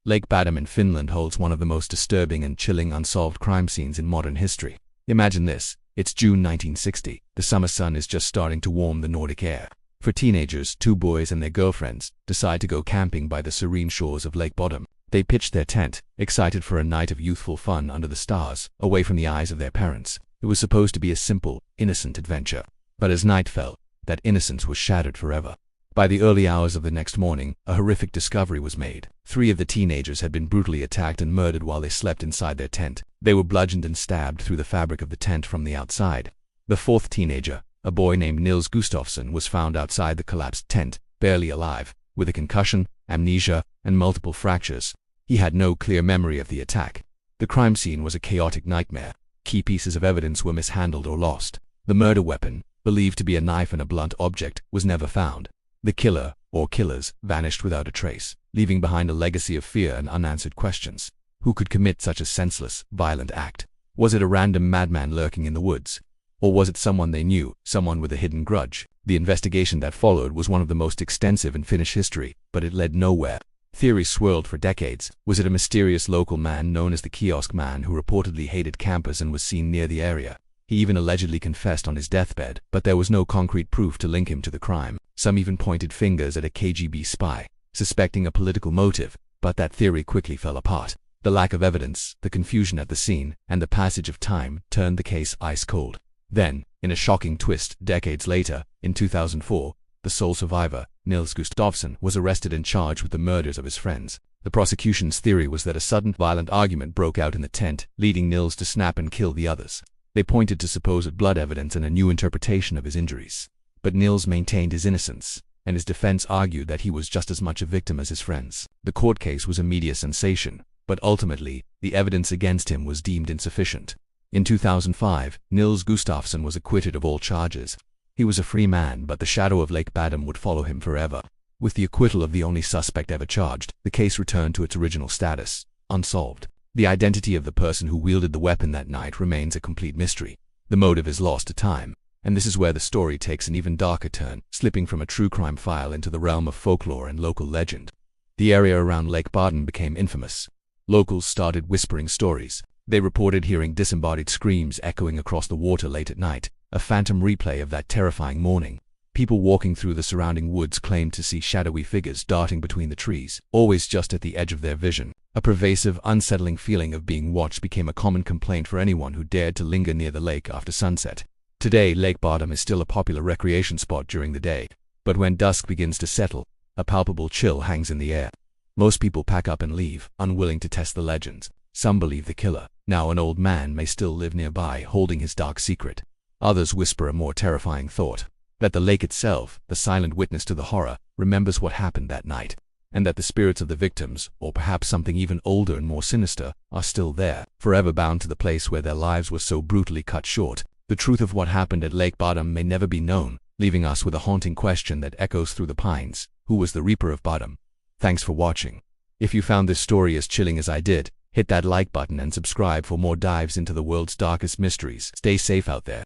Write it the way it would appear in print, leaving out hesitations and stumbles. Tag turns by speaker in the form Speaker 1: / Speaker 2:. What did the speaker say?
Speaker 1: Lake Bodom in Finland holds one of the most disturbing and chilling unsolved crime scenes in modern history. Imagine this. It's June 1960. The summer sun is just starting to warm the Nordic air. For teenagers, two boys and their girlfriends decide to go camping by the serene shores of Lake Bodom. They pitch their tent, excited for a night of youthful fun under the stars, away from the eyes of their parents. It was supposed to be a simple, innocent adventure. But as night fell, that innocence was shattered forever. By the early hours of the next morning, a horrific discovery was made. 3 of the teenagers had been brutally attacked and murdered while they slept inside their tent. They were bludgeoned and stabbed through the fabric of the tent from the outside. The 4th teenager, a boy named Nils Gustafsson, was found outside the collapsed tent, barely alive, with a concussion, amnesia, and multiple fractures. He had no clear memory of the attack. The crime scene was a chaotic nightmare. Key pieces of evidence were mishandled or lost. The murder weapon, believed to be a knife and a blunt object, was never found. The killer, or killers, vanished without a trace, leaving behind a legacy of fear and unanswered questions. Who could commit such a senseless, violent act? Was it a random madman lurking in the woods? Or was it someone they knew, someone with a hidden grudge? The investigation that followed was one of the most extensive in Finnish history, but it led nowhere. Theories swirled for decades. Was it a mysterious local man known as the Kiosk Man who reportedly hated campers and was seen near the area? He even allegedly confessed on his deathbed, but there was no concrete proof to link him to the crime. Some even pointed fingers at a KGB spy, suspecting a political motive, but that theory quickly fell apart. The lack of evidence, the confusion at the scene, and the passage of time turned the case ice cold. Then, in a shocking twist, decades later, in 2004, the sole survivor, Nils Gustafsson, was arrested and charged with the murders of his friends. The prosecution's theory was that a sudden, violent argument broke out in the tent, leading Nils to snap and kill the others. They pointed to supposed blood evidence and a new interpretation of his injuries. But Nils maintained his innocence, and his defense argued that he was just as much a victim as his friends. The court case was a media sensation, but ultimately, the evidence against him was deemed insufficient. In 2005, Nils Gustafsson was acquitted of all charges. He was a free man, but the shadow of Lake Bodom would follow him forever. With the acquittal of the only suspect ever charged, the case returned to its original status, unsolved. The identity of the person who wielded the weapon that night remains a complete mystery. The motive is lost to time. And this is where the story takes an even darker turn, slipping from a true crime file into the realm of folklore and local legend. The area around Lake Bodom became infamous. Locals started whispering stories. They reported hearing disembodied screams echoing across the water late at night, a phantom replay of that terrifying morning. People walking through the surrounding woods claimed to see shadowy figures darting between the trees, always just at the edge of their vision. A pervasive, unsettling feeling of being watched became a common complaint for anyone who dared to linger near the lake after sunset. Today, Lake Bodom is still a popular recreation spot during the day, but when dusk begins to settle, a palpable chill hangs in the air. Most people pack up and leave, unwilling to test the legends. Some believe the killer, now an old man, may still live nearby, holding his dark secret. Others whisper a more terrifying thought, that the lake itself, the silent witness to the horror, remembers what happened that night, and that the spirits of the victims, or perhaps something even older and more sinister, are still there, forever bound to the place where their lives were so brutally cut short. The truth of what happened at Lake Bodom may never be known, leaving us with a haunting question that echoes through the pines. Who was the Reaper of Bodom? Thanks for watching. If you found this story as chilling as I did, hit that like button and subscribe for more dives into the world's darkest mysteries. Stay safe out there.